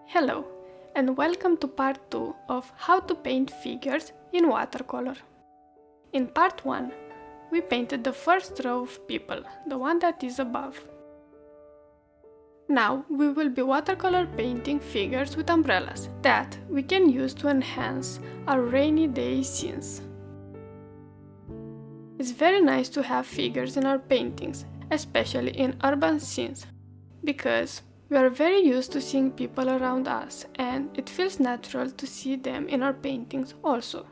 Hello, and welcome to part 2 of How to Paint Figures in Watercolor. In part 1, we painted the first row of people, the one that is above. Now we will be watercolor painting figures with umbrellas that we can use to enhance our rainy day scenes. It's very nice to have figures in our paintings, especially in urban scenes, because we are very used to seeing people around us, and it feels natural to see them in our paintings also.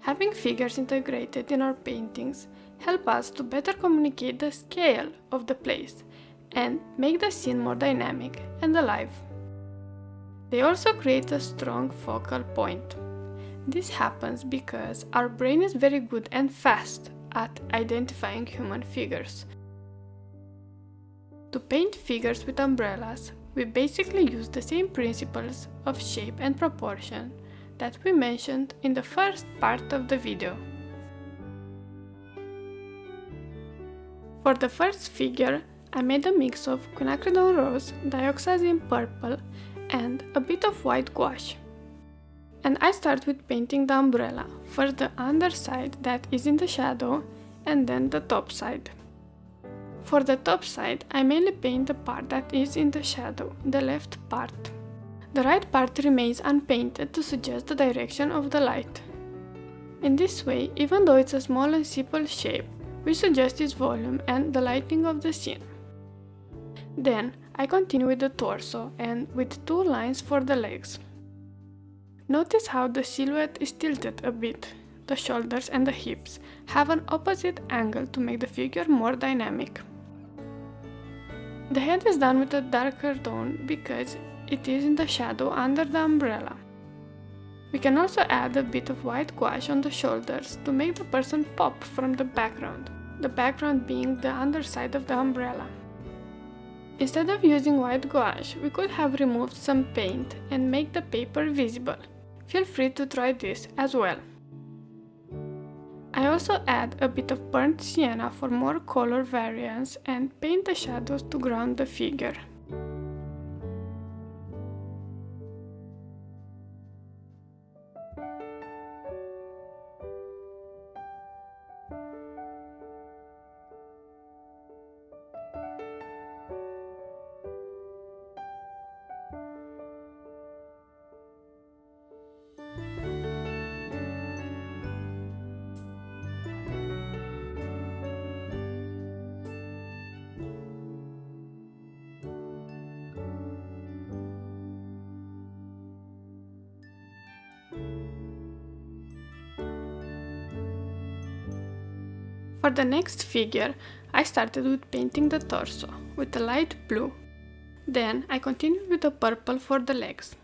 Having figures integrated in our paintings help us to better communicate the scale of the place and make the scene more dynamic and alive. They also create a strong focal point. This happens because our brain is very good and fast at identifying human figures. To paint figures with umbrellas, we basically use the same principles of shape and proportion that we mentioned in the first part of the video. For the first figure, I made a mix of quinacridone rose, dioxazine purple, and a bit of white gouache. And I start with painting the umbrella, first the underside that is in the shadow, and then the top side. For the top side, I mainly paint the part that is in the shadow, the left part. The right part remains unpainted to suggest the direction of the light. In this way, even though it's a small and simple shape, we suggest its volume and the lighting of the scene. Then, I continue with the torso and with two lines for the legs. Notice how the silhouette is tilted a bit. The shoulders and the hips have an opposite angle to make the figure more dynamic. The head is done with a darker tone because it is in the shadow under the umbrella. We can also add a bit of white gouache on the shoulders to make the person pop from the background being the underside of the umbrella. Instead of using white gouache, we could have removed some paint and make the paper visible. Feel free to try this as well. I also add a bit of burnt sienna for more color variance and paint the shadows to ground the figure. For the next figure, I started with painting the torso with a light blue. Then I continued with the purple for the legs.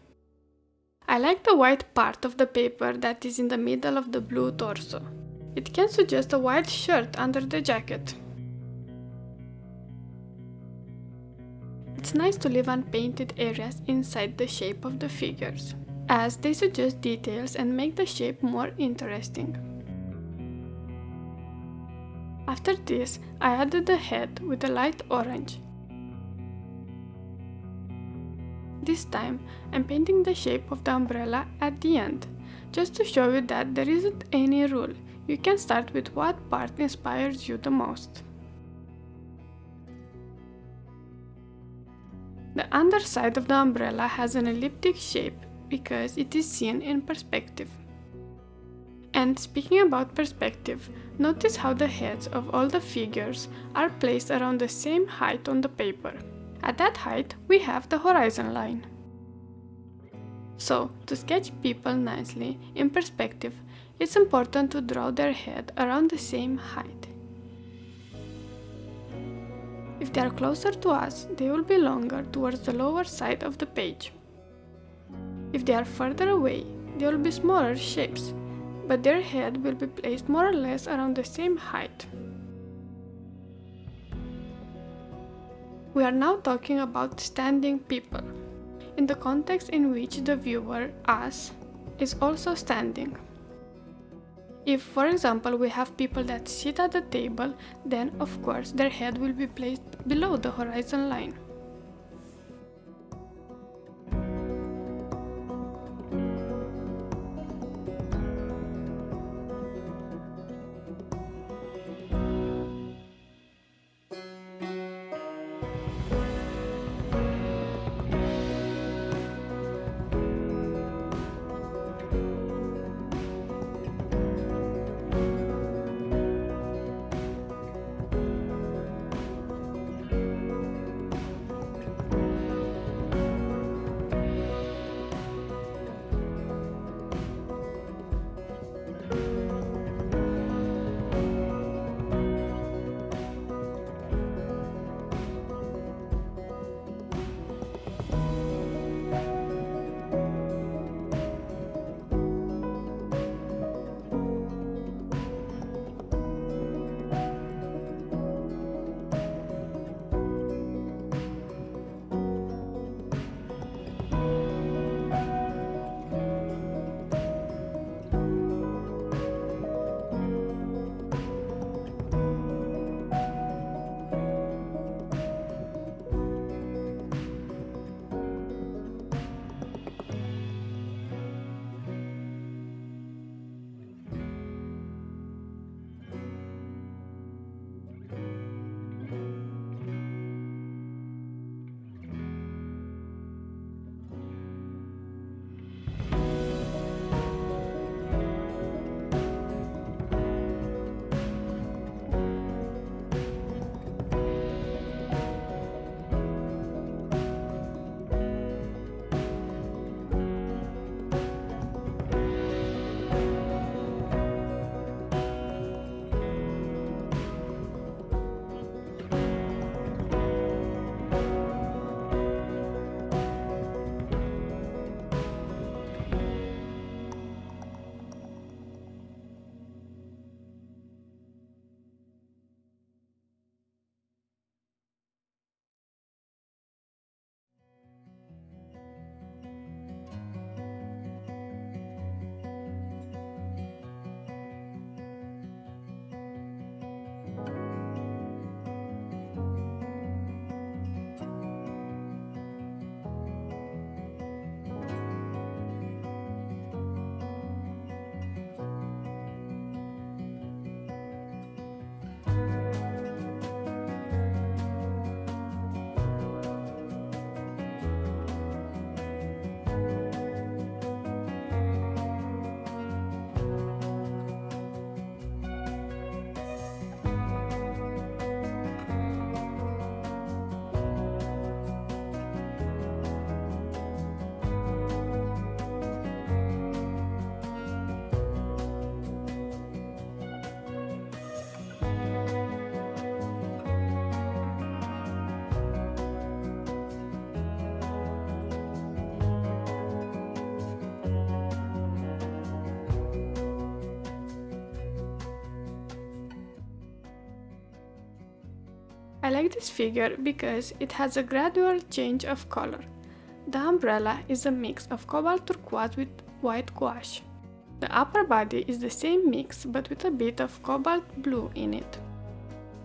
I like the white part of the paper that is in the middle of the blue torso. It can suggest a white shirt under the jacket. It's nice to leave unpainted areas inside the shape of the figures, as they suggest details and make the shape more interesting. After this, I added the head with a light orange. This time, I'm painting the shape of the umbrella at the end, just to show you that there isn't any rule. You can start with what part inspires you the most. The underside of the umbrella has an elliptic shape because it is seen in perspective. And speaking about perspective, notice how the heads of all the figures are placed around the same height on the paper. At that height, we have the horizon line. So, to sketch people nicely in perspective, it's important to draw their head around the same height. If they are closer to us, they will be longer towards the lower side of the page. If they are further away, they will be smaller shapes, but their head will be placed more or less around the same height. We are now talking about standing people, in the context in which the viewer, us, is also standing. If, for example, we have people that sit at the table, then of course their head will be placed below the horizon line. I like this figure because it has a gradual change of color. The umbrella is a mix of cobalt turquoise with white gouache. The upper body is the same mix but with a bit of cobalt blue in it.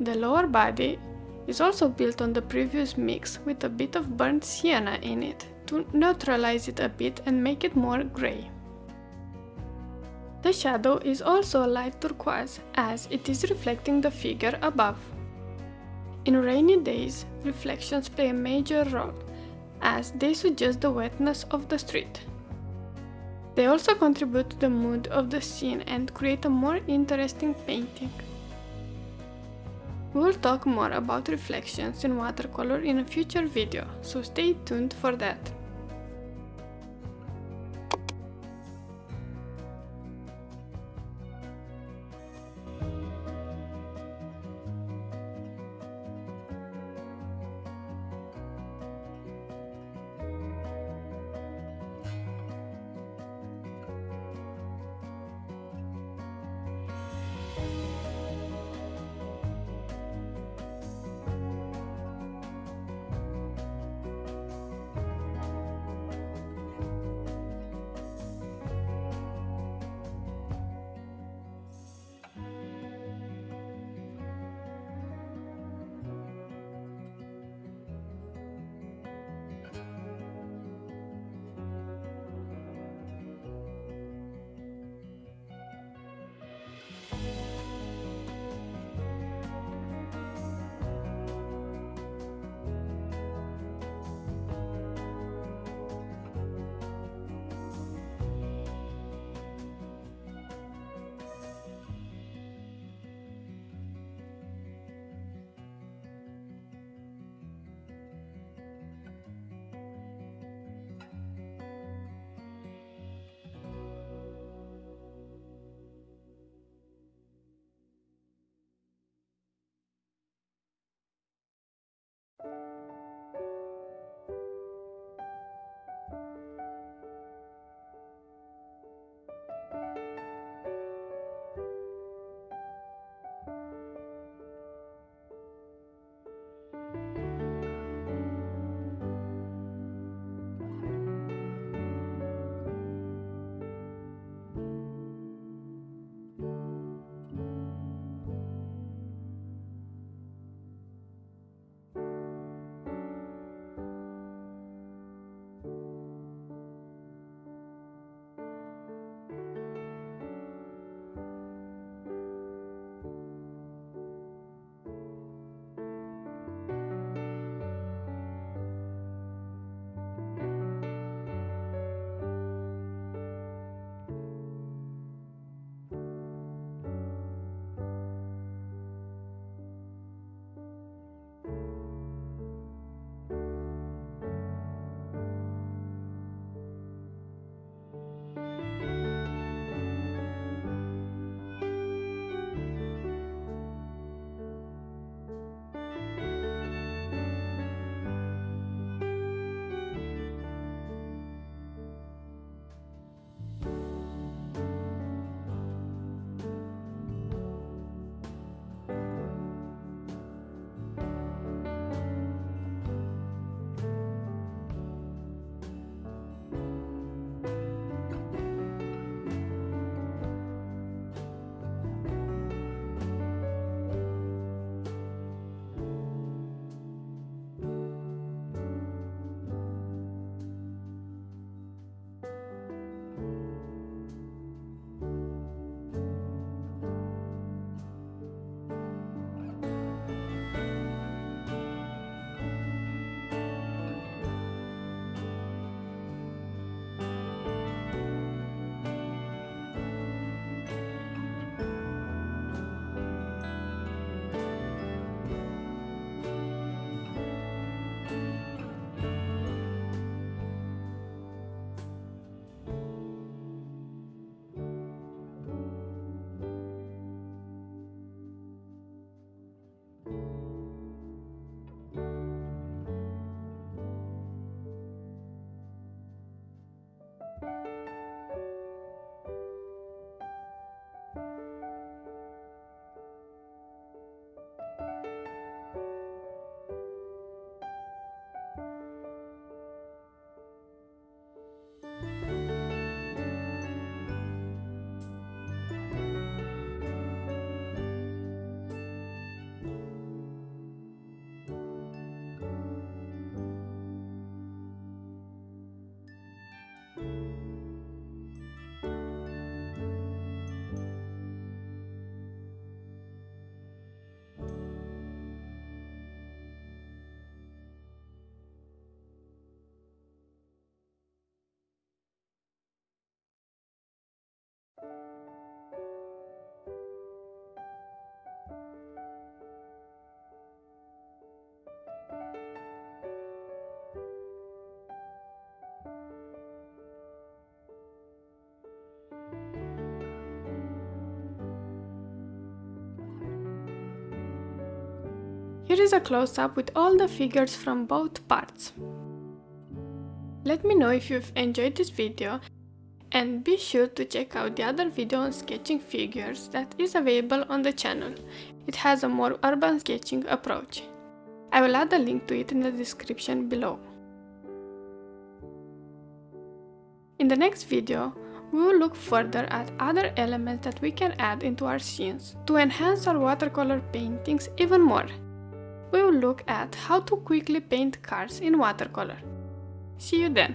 The lower body is also built on the previous mix with a bit of burnt sienna in it to neutralize it a bit and make it more grey. The shadow is also a light turquoise as it is reflecting the figure above. In rainy days, reflections play a major role as they suggest the wetness of the street. They also contribute to the mood of the scene and create a more interesting painting. We will talk more about reflections in watercolor in a future video, so stay tuned for that. Here is a close-up with all the figures from both parts. Let me know if you've enjoyed this video, and be sure to check out the other video on sketching figures that is available on the channel. It has a more urban sketching approach. I will add a link to it in the description below. In the next video, we will look further at other elements that we can add into our scenes to enhance our watercolor paintings even more. We will look at how to quickly paint cars in watercolor. See you then!